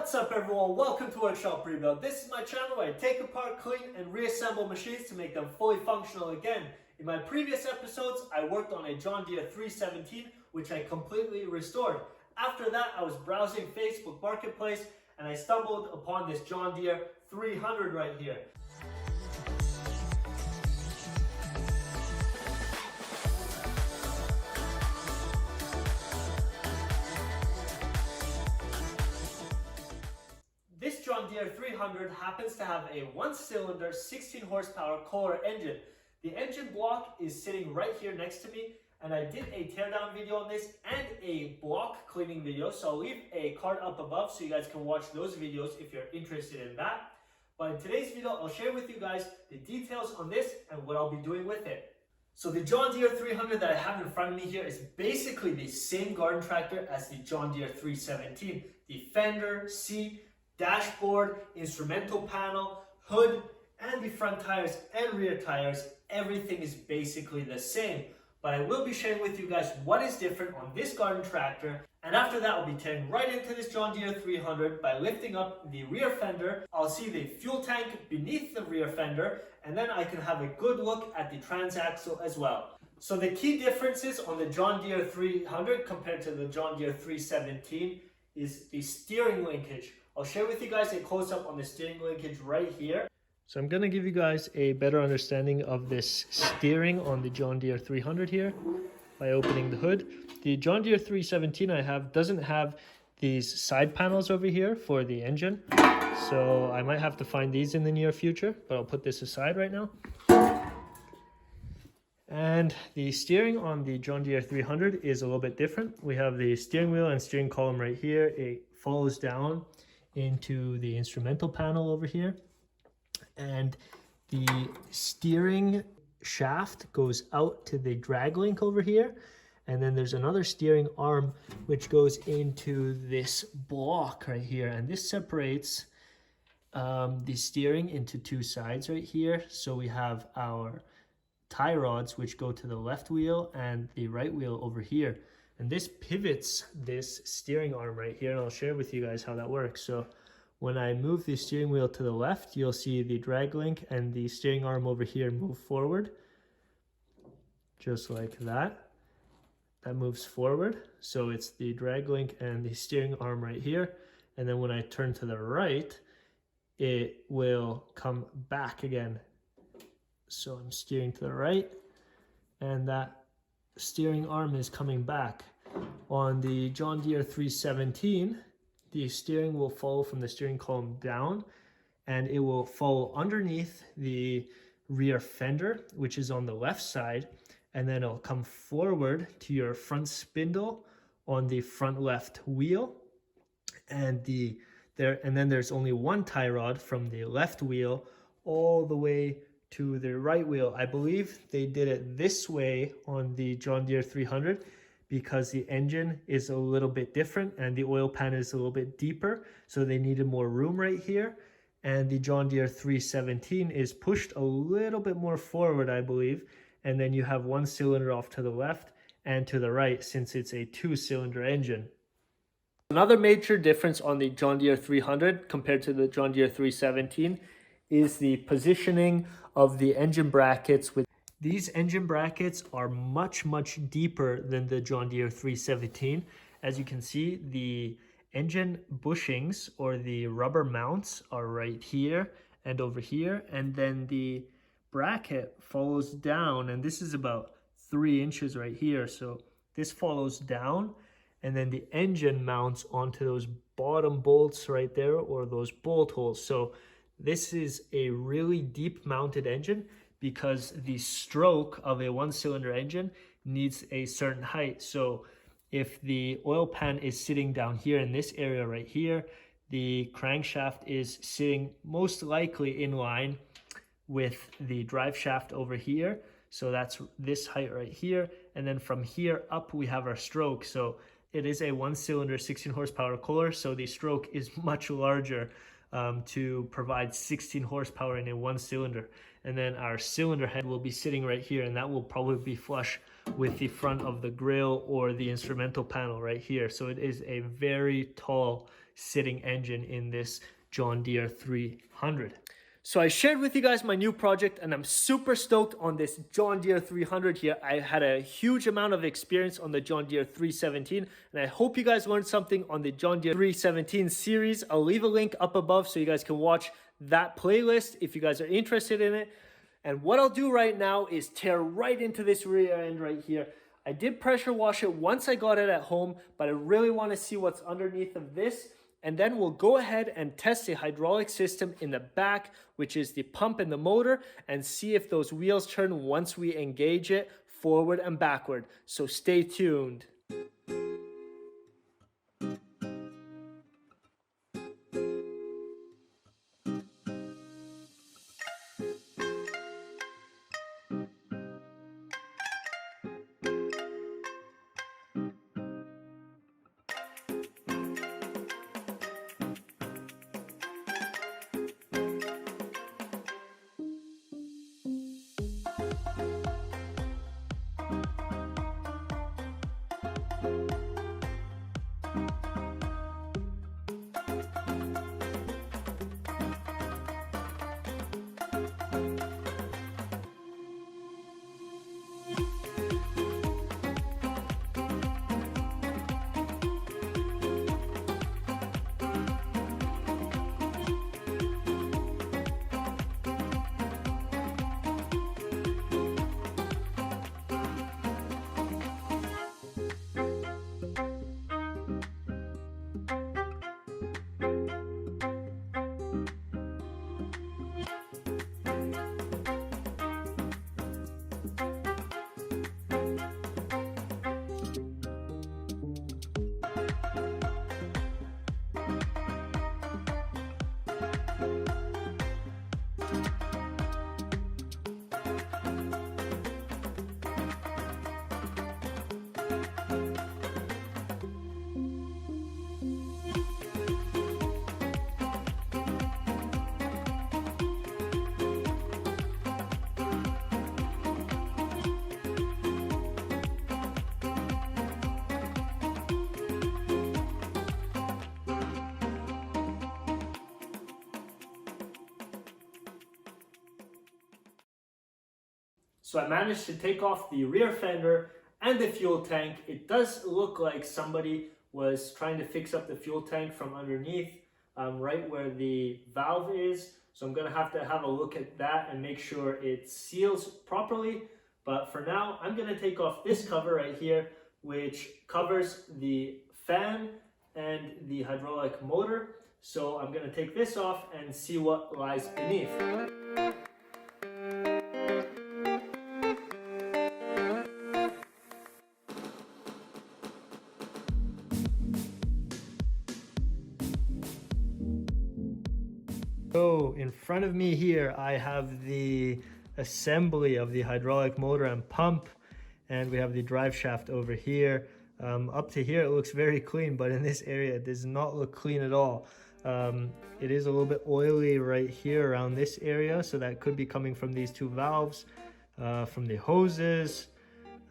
What's up everyone, welcome to Workshop Rebuild. This is my channel where I take apart, clean and reassemble machines to make them fully functional again. In my previous episodes, I worked on a John Deere 317 which I completely restored. After that, I was browsing Facebook Marketplace and I stumbled upon this John Deere 300 right here. This John Deere 300 happens to have a one-cylinder 16 horsepower Kohler engine. The engine block is sitting right here next to me, and I did a teardown video on this and a block cleaning video, so I'll leave a card up above so you guys can watch those videos if you're interested in that. But in today's video, I'll share with you guys the details on this and what I'll be doing with it. So the John Deere 300 that I have in front of me here is basically the same garden tractor as the John Deere 317. The fender, seat, dashboard, instrumental panel, hood, and the front tires and rear tires, everything is basically the same. But I will be sharing with you guys what is different on this garden tractor, and after that I'll be tearing right into this John Deere 300 by lifting up the rear fender. I'll see the fuel tank beneath the rear fender, and then I can have a good look at the transaxle as well. So the key differences on the John Deere 300 compared to the John Deere 317 is the steering linkage. I'll share with you guys a close-up on the steering linkage right here. So I'm going to give you guys a better understanding of this steering on the John Deere 300 here by opening the hood. The John Deere 317 I have doesn't have these side panels over here for the engine, so I might have to find these in the near future, but I'll put this aside right now. And the steering on the John Deere 300 is a little bit different. We have the steering wheel and steering column right here. It follows down into the instrumental panel over here, and the steering shaft goes out to the drag link over here, and then there's another steering arm which goes into this block right here, and this separates the steering into two sides right here. So we have our tie rods which go to the left wheel and the right wheel over here, and this pivots this steering arm right here, and I'll share with you guys how that works. So when I move the steering wheel to the left, you'll see the drag link and the steering arm over here move forward, just like that. That moves forward, so it's the drag link and the steering arm right here. And then when I turn to the right, it will come back again. So I'm steering to the right, and that steering arm is coming back. On the John Deere 317, the steering will follow from the steering column down, and it will follow underneath the rear fender, which is on the left side, and then it'll come forward to your front spindle on the front left wheel, and then there's only one tie rod from the left wheel all the way to the right wheel. I believe they did it this way on the John Deere 300 because the engine is a little bit different and the oil pan is a little bit deeper, so they needed more room right here. And the John Deere 317 is pushed a little bit more forward, I believe, and then you have one cylinder off to the left and to the right since it's a two-cylinder engine. Another major difference on the John Deere 300 compared to the John Deere 317 is the positioning of the engine brackets. These engine brackets are much deeper than the John Deere 317. As you can see, the engine bushings or the rubber mounts are right here and over here, and then the bracket follows down, and this is about 3 inches right here. So this follows down, and then the engine mounts onto those bottom bolts right there, or those bolt holes. So this is a really deep mounted engine because the stroke of a one-cylinder engine needs a certain height. So if the oil pan is sitting down here in this area right here, the crankshaft is sitting most likely in line with the drive shaft over here. So that's this height right here. And then from here up, we have our stroke. So it is a one-cylinder 16 horsepower Kohler, so the stroke is much larger to provide 16 horsepower in a one cylinder. And then our cylinder head will be sitting right here, and that will probably be flush with the front of the grill or the instrumental panel right here. So it is a very tall sitting engine in this John Deere 300. So I shared with you guys my new project, and I'm super stoked on this John Deere 300 here. I had a huge amount of experience on the John Deere 317, and I hope you guys learned something on the John Deere 317 series. I'll leave a link up above so you guys can watch that playlist if you guys are interested in it. And what I'll do right now is tear right into this rear end right here. I did pressure wash it once I got it at home, but I really want to see what's underneath of this. And then we'll go ahead and test the hydraulic system in the back, which is the pump and the motor, and see if those wheels turn once we engage it forward and backward. So stay tuned. So I managed to take off the rear fender and the fuel tank. It does look like somebody was trying to fix up the fuel tank from underneath, right where the valve is. So I'm gonna have to have a look at that and make sure it seals properly. But for now, I'm gonna take off this cover right here, which covers the fan and the hydraulic motor. So I'm gonna take this off and see what lies beneath. So in front of me here, I have the assembly of the hydraulic motor and pump, and we have the drive shaft over here. Up to here, it looks very clean, but in this area, it does not look clean at all. It is a little bit oily right here around this area, so that could be coming from these two valves, from the hoses.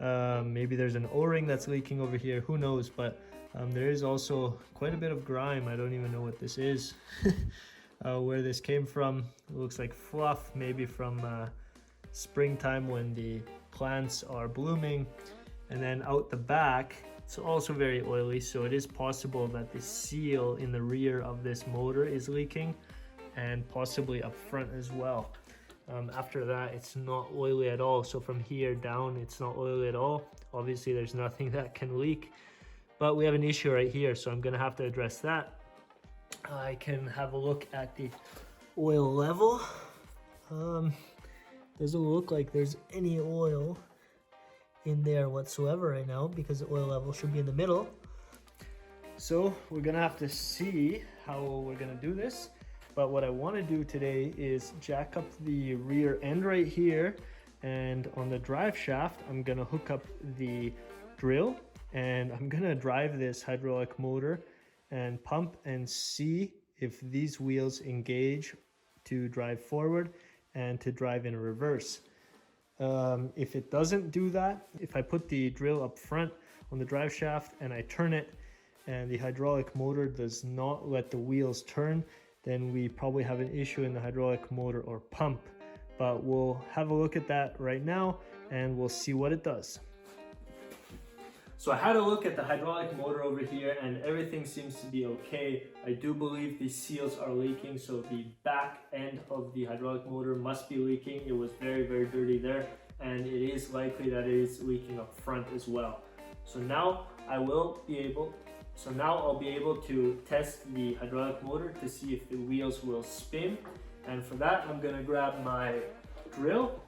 Maybe there's an O-ring that's leaking over here, who knows, but there is also quite a bit of grime. I don't even know what this is. Where this came from. It looks like fluff, maybe from springtime when the plants are blooming. And then out the back, it's also very oily, so it is possible that the seal in the rear of this motor is leaking, and possibly up front as well. After that, it's not oily at all. So from here down, it's not oily at all. Obviously, there's nothing that can leak, but we have an issue right here, so I'm gonna have to address that. I can have a look at the oil level. Doesn't look like there's any oil in there whatsoever right now, because the oil level should be in the middle. So we're gonna have to see how we're gonna do this. But what I want to do today is jack up the rear end right here, and on the drive shaft I'm gonna hook up the drill, and I'm gonna drive this hydraulic motor and pump and see if these wheels engage to drive forward and to drive in reverse. If it doesn't do that, if I put the drill up front on the drive shaft and I turn it and the hydraulic motor does not let the wheels turn, then we probably have an issue in the hydraulic motor or pump. But we'll have a look at that right now and we'll see what it does. So I had a look at the hydraulic motor over here and everything seems to be okay. I do believe the seals are leaking, so the back end of the hydraulic motor must be leaking. It was very, very dirty there, and it is likely that it is leaking up front as well. So now I'll be able to test the hydraulic motor to see if the wheels will spin. And for that, I'm gonna grab my drill.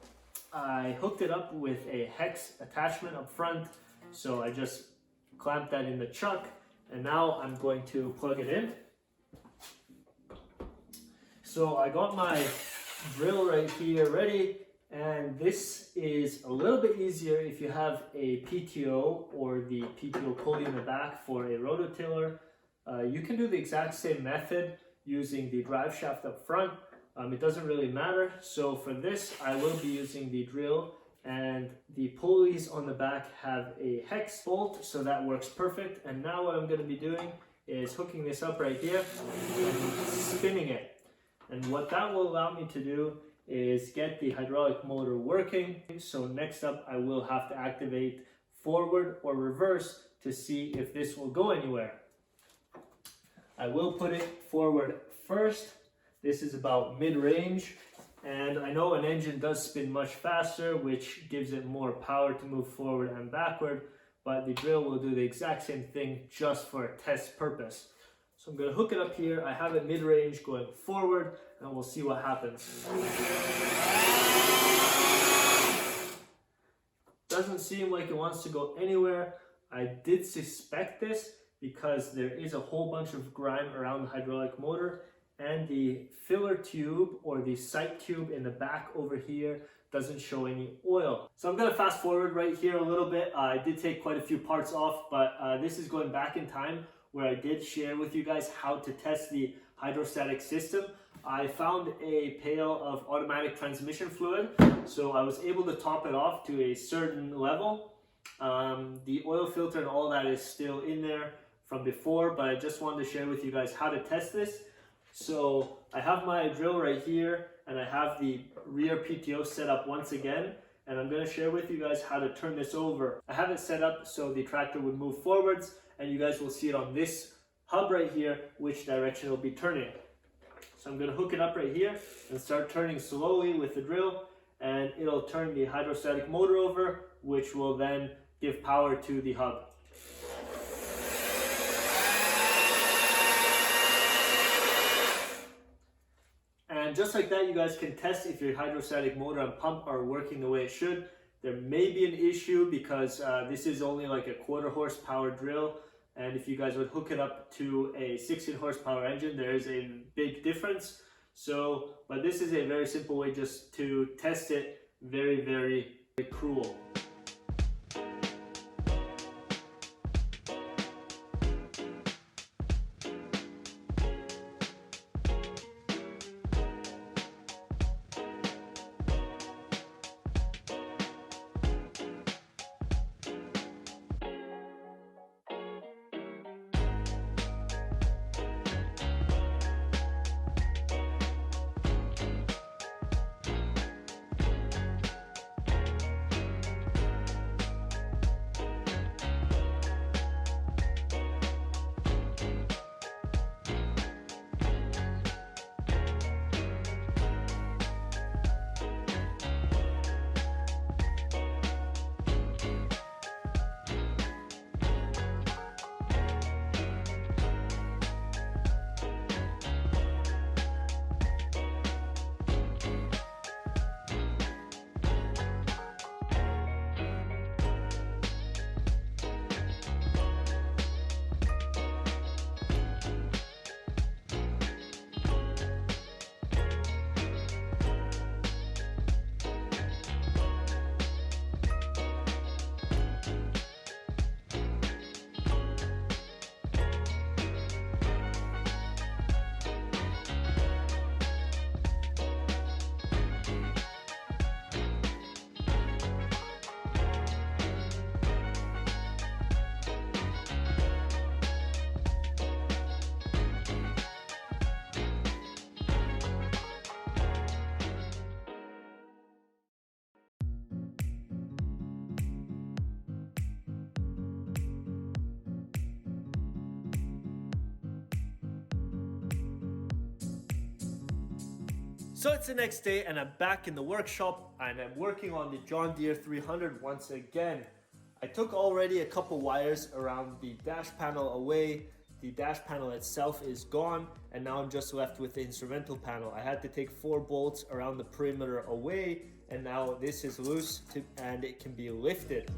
I hooked it up with a hex attachment up front. So I just clamped that in the chuck, and now I'm going to plug it in. So I got my drill right here ready, and this is a little bit easier if you have a PTO or the PTO pulley in the back for a rototiller. You can do the exact same method using the drive shaft up front. It doesn't really matter. So for this, I will be using the drill, and the pulleys on the back have a hex bolt, so that works perfect. And now what I'm going to be doing is hooking this up right here and spinning it. And what that will allow me to do is get the hydraulic motor working. So next up, I will have to activate forward or reverse to see if this will go anywhere. I will put it forward first. This is about mid-range. And I know an engine does spin much faster, which gives it more power to move forward and backward, but the drill will do the exact same thing just for a test purpose. So I'm going to hook it up here. I have it mid-range going forward, and we'll see what happens. Doesn't seem like it wants to go anywhere. I did suspect this because there is a whole bunch of grime around the hydraulic motor, and the filler tube or the sight tube in the back over here doesn't show any oil. So I'm gonna fast forward right here a little bit. I did take quite a few parts off, but this is going back in time where I did share with you guys how to test the hydrostatic system. I found a pail of automatic transmission fluid, so I was able to top it off to a certain level. The oil filter and all that is still in there from before, but I just wanted to share with you guys how to test this. So I have my drill right here, and I have the rear PTO set up once again, and I'm going to share with you guys how to turn this over. I have it set up so the tractor would move forwards, and you guys will see it on this hub right here, which direction it'll be turning. So I'm going to hook it up right here and start turning slowly with the drill, and it'll turn the hydrostatic motor over, which will then give power to the hub. And just like that, you guys can test if your hydrostatic motor and pump are working the way it should. There may be an issue because this is only like a 1/4 horsepower drill. And if you guys would hook it up to a 16 horsepower engine, there is a big difference. So, but this is a very simple way just to test it. Very, very cruel. So it's the next day and I'm back in the workshop and I'm working on the John Deere 300 once again. I took already a couple wires around the dash panel away. The dash panel itself is gone and now I'm just left with the instrumental panel. I had to take 4 bolts around the perimeter away and now this is loose and it can be lifted.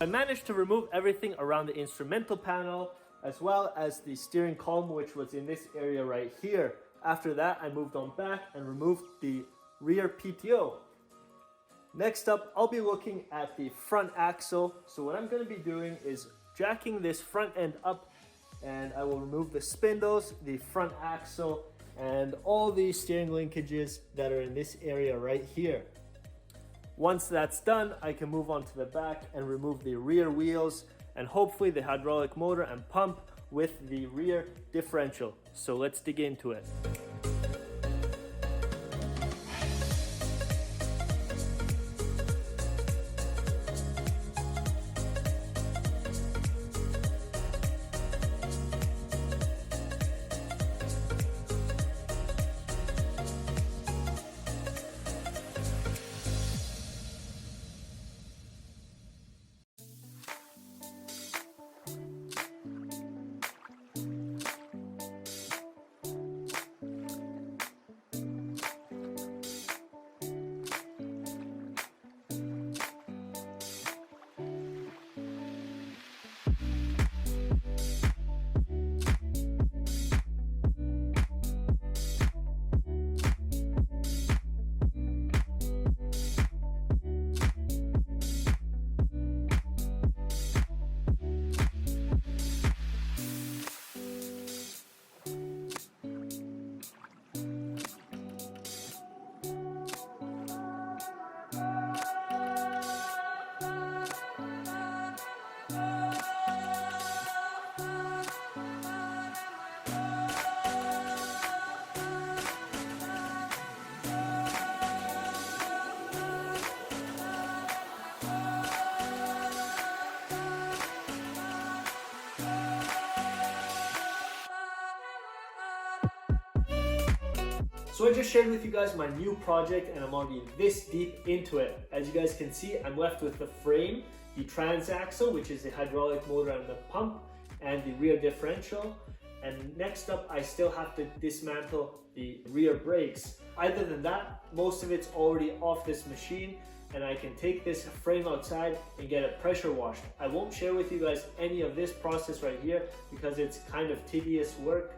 I managed to remove everything around the instrumental panel as well as the steering column, which was in this area right here. After that, I moved on back and removed the rear PTO. Next up, I'll be looking at the front axle. So what I'm going to be doing is jacking this front end up and I will remove the spindles, the front axle, and all the steering linkages that are in this area right here. Once that's done, I can move on to the back and remove the rear wheels and hopefully the hydraulic motor and pump with the rear differential. So let's dig into it. So I just shared with you guys my new project and I'm already this deep into it. As you guys can see, I'm left with the frame, the transaxle, which is the hydraulic motor and the pump, and the rear differential. And next up, I still have to dismantle the rear brakes. Other than that, most of it's already off this machine, and I can take this frame outside and get it pressure washed. I won't share with you guys any of this process right here because it's kind of tedious work.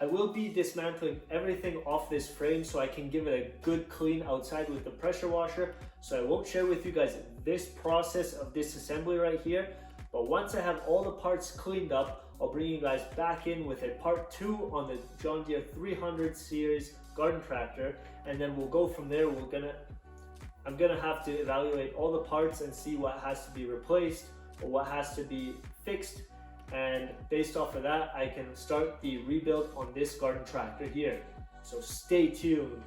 I will be dismantling everything off this frame so I can give it a good clean outside with the pressure washer. So I won't share with you guys this process of disassembly right here. But once I have all the parts cleaned up, I'll bring you guys back in with a part 2 on the John Deere 300 series garden tractor, and then we'll go from there. I'm gonna have to evaluate all the parts and see what has to be replaced or what has to be fixed, and based off of that I can start the rebuild on this garden tractor here. So stay tuned.